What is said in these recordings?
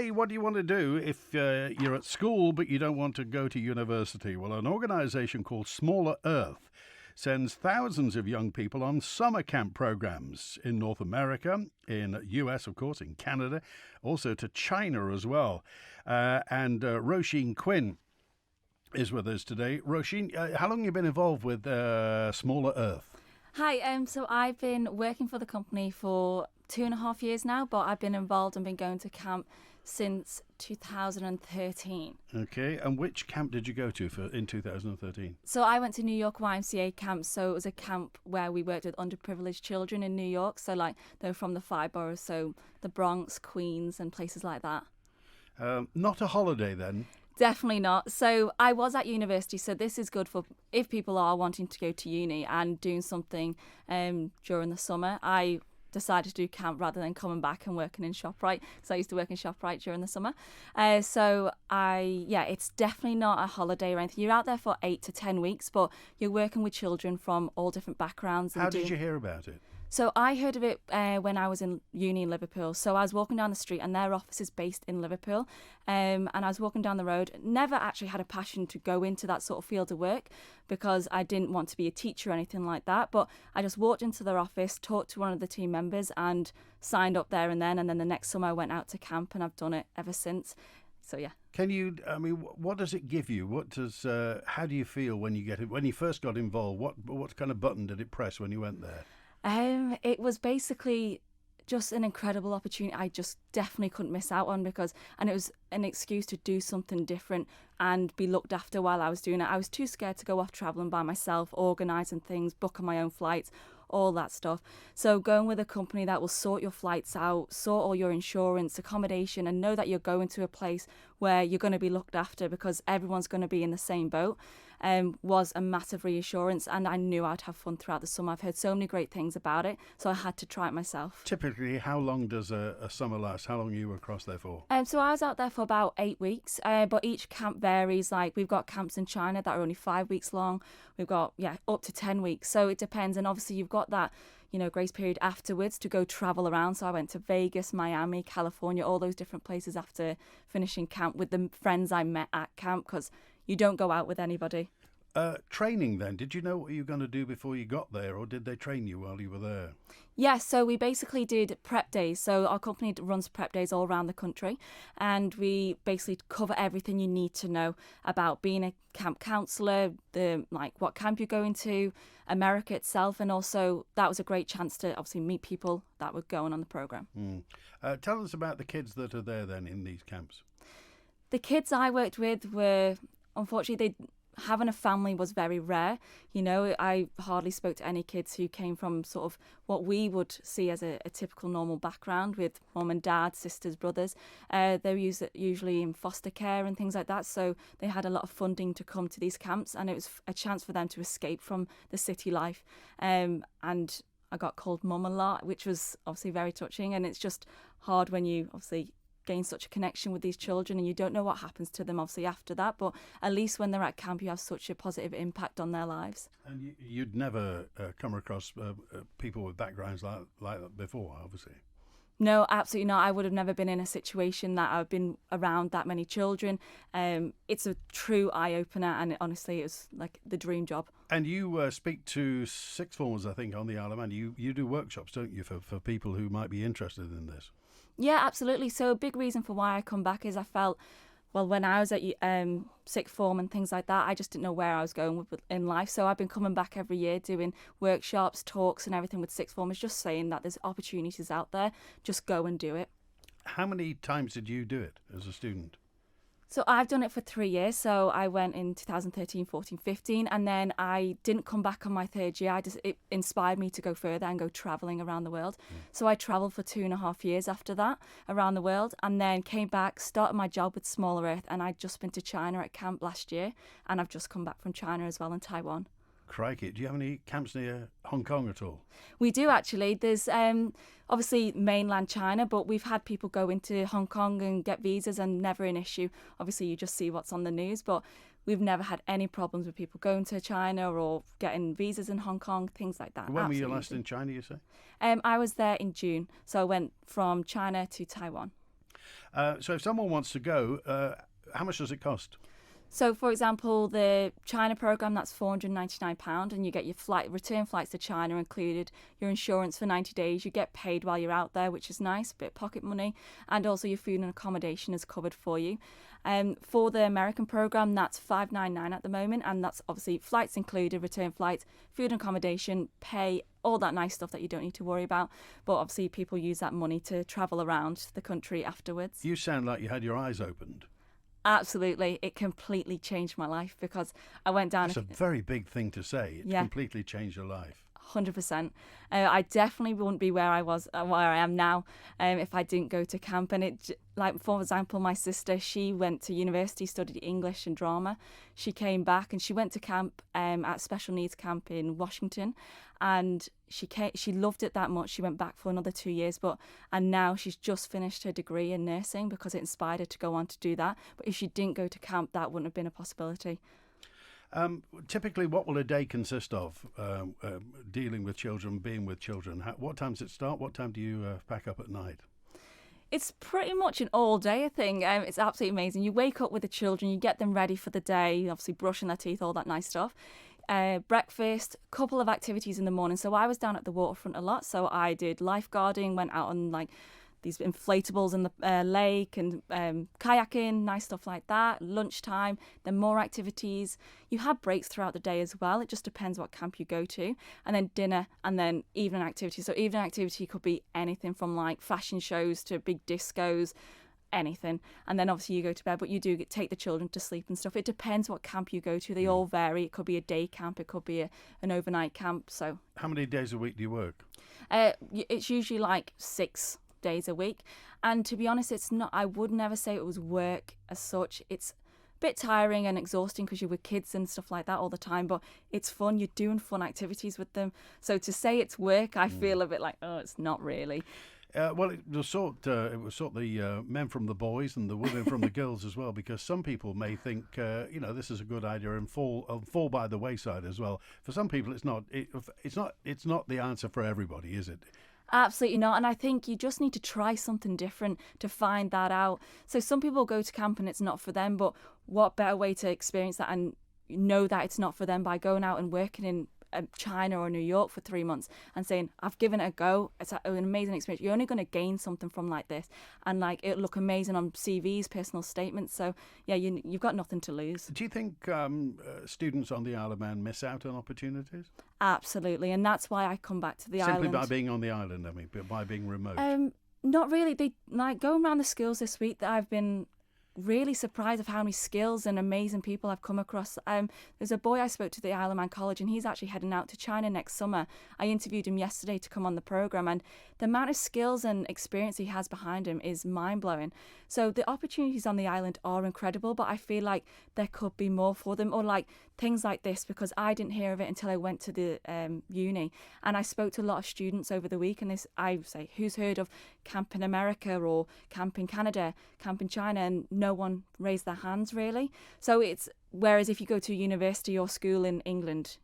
Today, what do you want to do if you're at school but you don't want to go to university? Well, an organisation called Smaller Earth sends thousands of young people on summer camp programs in North America, in US, of course, in Canada, also to China as well. And Roisin Quinn is with us today. Roisin, how long have you been involved with Smaller Earth? Hi, so I've been working for the company for 2.5 years now, but I've been involved and been going to camp since 2013. Okay, and which camp did you go to in 2013? So I went to New York YMCA camp, so it was a camp where we worked with underprivileged children in New York, so like they're from the 5 boroughs, so the Bronx, Queens and places like that. Not a holiday then? Definitely not. So I was at university, so this is good for if people are wanting to go to uni and doing something during the summer. I decided to do camp rather than coming back and working in ShopRite, because I used to work in ShopRite during the summer. It's definitely not a holiday or anything. You're out there for 8 to 10 weeks, but you're working with children from all different backgrounds. How did you hear about it? So I heard of it when I was in uni in Liverpool. So I was walking down the street and their office is based in Liverpool. And I was walking down the road, never actually had a passion to go into that sort of field of work because I didn't want to be a teacher or anything like that. But I just walked into their office, talked to one of the team members and signed up there and then. And then the next summer I went out to camp and I've done it ever since. So, yeah. What does it give you? How do you feel when you get it? When you first got involved, what kind of button did it press when you went there? It was basically just an incredible opportunity I just definitely couldn't miss out on and it was an excuse to do something different and be looked after while I was doing it. I was too scared to go off travelling by myself, organising things, booking my own flights, all that stuff. So going with a company that will sort your flights out, sort all your insurance, accommodation, and know that you're going to a place where you're going to be looked after because everyone's going to be in the same boat, was a massive reassurance, and I knew I'd have fun throughout the summer. I've heard so many great things about it, so I had to try it myself. Typically, how long does a summer last? How long are you across there for? So I was out there for about 8 weeks, but each camp varies. Like we've got camps in China that are only 5 weeks long. We've got up to 10 weeks, so it depends. And obviously you've got that grace period afterwards to go travel around. So I went to Vegas, Miami, California, all those different places after finishing camp with the friends I met at camp, because you don't go out with anybody. Training then, did you know what you were going to do before you got there, or did they train you while you were there? Yes, so we basically did prep days. So our company runs prep days all around the country, and we basically cover everything you need to know about being a camp counsellor, what camp you're going to, America itself, and also that was a great chance to obviously meet people that were going on the programme. Tell us about the kids that are there then in these camps. The kids I worked with were, unfortunately, having a family was very rare. I hardly spoke to any kids who came from sort of what we would see as a typical normal background with mum and dad, sisters, brothers. They were usually in foster care and things like that, so they had a lot of funding to come to these camps, and it was a chance for them to escape from the city life. And I got called mum a lot, which was obviously very touching, and it's just hard when you obviously gain such a connection with these children and you don't know what happens to them obviously after that, but at least when they're at camp you have such a positive impact on their lives. And you'd never come across people with backgrounds like that before, obviously? No, absolutely not. I would have never been in a situation that I've been around that many children. It's a true eye-opener, and honestly it was like the dream job. And you speak to sixth formers, I think, on the Isle of Man. You do workshops, don't you, for people who might be interested in this? Yeah, absolutely. So a big reason for why I come back is I felt, when I was at sixth form and things like that, I just didn't know where I was going in life. So I've been coming back every year doing workshops, talks and everything with sixth formers, just saying that there's opportunities out there. Just go and do it. How many times did you do it as a student? So I've done it for 3 years. So I went in 2013, 14, 15, and then I didn't come back on my third year. It inspired me to go further and go travelling around the world. So I travelled for 2.5 years after that around the world, and then came back, started my job with Smaller Earth, and I'd just been to China at camp last year, and I've just come back from China as well, and Taiwan. Crikey, do you have any camps near Hong Kong at all? We do actually. There's obviously mainland China, but we've had people go into Hong Kong and get visas and never an issue. Obviously you just see what's on the news, but we've never had any problems with people going to China or getting visas in Hong Kong, things like that. When were you last in China, you say? I was there in June, so I went from China to Taiwan. So if someone wants to go, how much does it cost? So, for example, the China program, that's £499, and you get your return flights to China included, your insurance for 90 days, you get paid while you're out there, which is nice, a bit of pocket money, and also your food and accommodation is covered for you. For the American program, that's $599 at the moment, and that's obviously flights included, return flights, food and accommodation, pay, all that nice stuff that you don't need to worry about. But obviously people use that money to travel around the country afterwards. You sound like you had your eyes opened. Absolutely. It completely changed my life because I went down... It's a very big thing to say. It completely changed your life. 100%. I definitely wouldn't be where I was, where I am now, if I didn't go to camp. And it, like for example, my sister, she went to university, studied English and drama. She came back and she went to camp at special needs camp in Washington, and she loved it that much. She went back for another 2 years, and now she's just finished her degree in nursing because it inspired her to go on to do that. But if she didn't go to camp, that wouldn't have been a possibility. Typically, what will a day consist of dealing with children, being with children? What time does it start? What time do you pack up at night? It's pretty much an all day thing. It's absolutely amazing. You wake up with the children, you get them ready for the day, obviously brushing their teeth, all that nice stuff. Breakfast, couple of activities in the morning. So I was down at the waterfront a lot. So I did lifeguarding, went out on like these inflatables in the lake and kayaking, nice stuff like that. Lunchtime, then more activities. You have breaks throughout the day as well. It just depends what camp you go to. And then dinner and then evening activity. So evening activity could be anything from like fashion shows to big discos, anything. And then obviously you go to bed, but you do take the children to sleep and stuff. It depends what camp you go to. They all vary. It could be a day camp. It could be an overnight camp. So how many days a week do you work? It's usually like 6 days a week, and to be honest, it's not, I would never say it was work as such. It's a bit tiring and exhausting because you're with kids and stuff like that all the time, but it's fun. You're doing fun activities with them, so to say it's work, I feel a bit like, oh, it's not really. Well, it was sort the men from the boys and the women from the girls as well, because some people may think this is a good idea and fall by the wayside as well. For some people, it's not. It's not the answer for everybody, is it? Absolutely not. And I think you just need to try something different to find that out. So some people go to camp and it's not for them, but what better way to experience that and know that it's not for them by going out and working in China or New York for 3 months and saying, I've given it a go. It's an amazing experience. You're only going to gain something from like this, and like it'll look amazing on CVs, personal statements. So yeah, you've got nothing to lose. Do you think students on the Isle of Man miss out on opportunities? Absolutely, and that's why I come back to the island. Simply by being on the island, I mean, by being remote. Not really. They like going around the schools this week that I've been really surprised of how many skills and amazing people I've come across. There's a boy I spoke to at the Isle of Man College, and he's actually heading out to China next summer. I interviewed him yesterday to come on the programme, and the amount of skills and experience he has behind him is mind-blowing. So the opportunities on the island are incredible, but I feel like there could be more for them, or like things like this, because I didn't hear of it until I went to the uni, and I spoke to a lot of students over the week, and I say, who's heard of Camp in America or Camp in Canada, Camp in China, and no one raised their hands really. So whereas if you go to a university or school in England,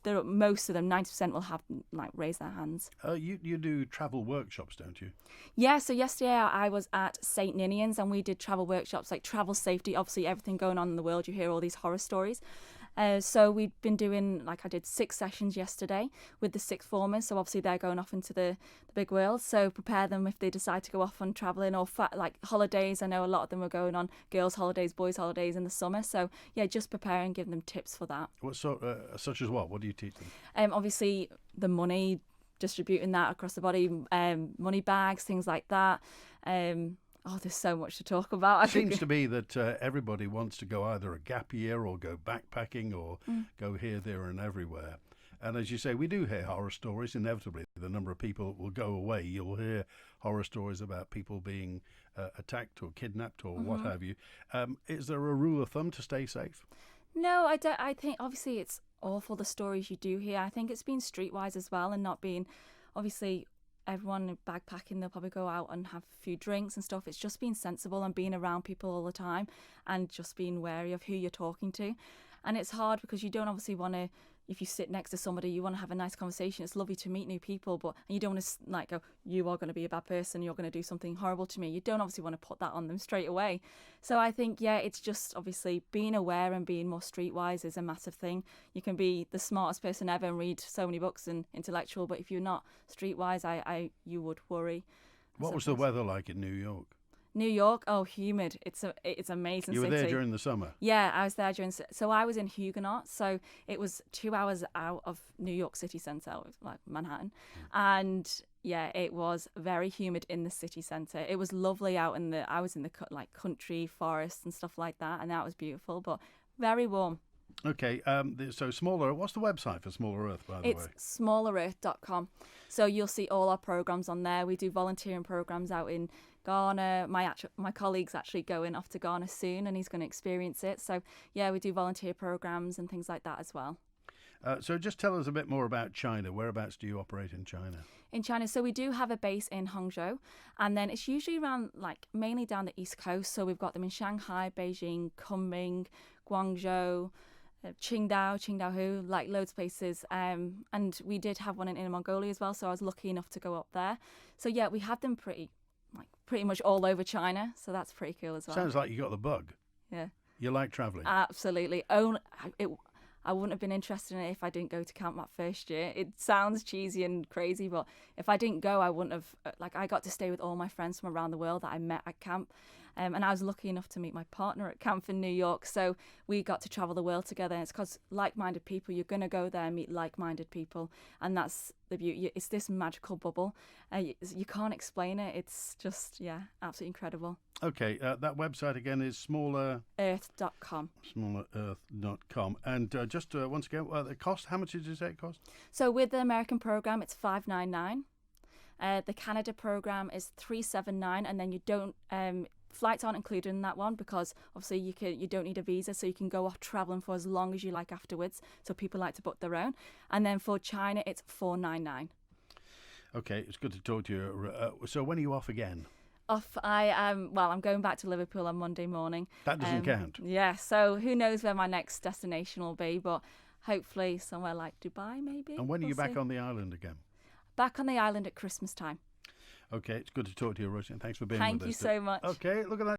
most of them, 90% will have like raised their hands. You do travel workshops, don't you? Yeah, so yesterday I was at St Ninian's and we did travel workshops, like travel safety, obviously everything going on in the world, you hear all these horror stories. So we've been doing, like I did 6 sessions yesterday with the 6th formers, so obviously they're going off into the big world, so prepare them if they decide to go off on travelling or like holidays. I know a lot of them are going on girls' holidays, boys' holidays in the summer, so yeah, just prepare and give them tips for that. What sort, such as what? What do you teach them? Obviously the money, distributing that across the body, money bags, things like that. There's so much to talk about. It seems to be that everybody wants to go either a gap year or go backpacking or go here, there and everywhere. And as you say, we do hear horror stories. Inevitably, the number of people that will go away, you'll hear horror stories about people being attacked or kidnapped or what have you. Is there a rule of thumb to stay safe? No, I don't. I think obviously it's awful, the stories you do hear. I think it's been Streetwise as well, and not being, obviously, everyone backpacking, they'll probably go out and have a few drinks and stuff. It's just being sensible and being around people all the time and just being wary of who you're talking to. And it's hard because you don't obviously want to if you sit next to somebody, you want to have a nice conversation. It's lovely to meet new people, but you don't want to like go, you are going to be a bad person, you're going to do something horrible to me. You don't obviously want to put that on them straight away. So I think, yeah, it's just obviously being aware and being more streetwise is a massive thing. You can be the smartest person ever and read so many books and intellectual, but if you're not streetwise, you would worry. What was the weather like in New York? New York, oh, humid. It's amazing. You were city. there during the summer? Yeah, I was there so I was in Huguenot, so it was 2 hours out of New York city centre, like Manhattan. And yeah, it was very humid in the city centre. It was lovely out I was in the like country, forests and stuff like that, and that was beautiful, but very warm. Okay, so Smaller, what's the website for Smaller Earth, by the way? It's smallerearth.com. So you'll see all our programmes on there. We do volunteering programmes out in Ghana. My colleague's actually going off to Ghana soon, and he's going to experience it. So yeah, we do volunteer programs and things like that as well. So just tell us a bit more about China. Whereabouts do you operate in China? In China, so we do have a base in Hangzhou, and then it's usually around, like, mainly down the east coast. So we've got them in Shanghai, Beijing, Kunming, Guangzhou, Qingdao, like loads of places. And we did have one in Inner Mongolia as well, so I was lucky enough to go up there. So yeah, we have them pretty much all over China, so that's pretty cool as well. Sounds like you got the bug. Yeah. You like travelling? Absolutely. I wouldn't have been interested in it if I didn't go to camp that first year. It sounds cheesy and crazy, but if I didn't go, I wouldn't have. I got to stay with all my friends from around the world that I met at camp. And I was lucky enough to meet my partner at camp in New York. So we got to travel the world together. And it's because like-minded people, you're going to go there and meet like-minded people. And that's the beauty. It's this magical bubble. You can't explain it. It's just, yeah, absolutely incredible. Okay, that website again is smallerearth.com. Smallerearth.com. And just once again, the cost, how much did you say it cost? So with the American program, it's $599. The Canada program is $379, and then you don't flights aren't included in that one because obviously you don't need a visa, so you can go off traveling for as long as you like afterwards. So people like to book their own, and then for China it's $499. Okay, it's good to talk to you. So when are you off again? I'm going back to Liverpool on Monday morning. That doesn't count. Yeah, so who knows where my next destination will be, but hopefully somewhere like Dubai maybe. And when are you back on the island again? Back on the island at Christmas time. Okay, it's good to talk to you, Roisin. Thanks for being with us. Thank you so much. Okay, look at that.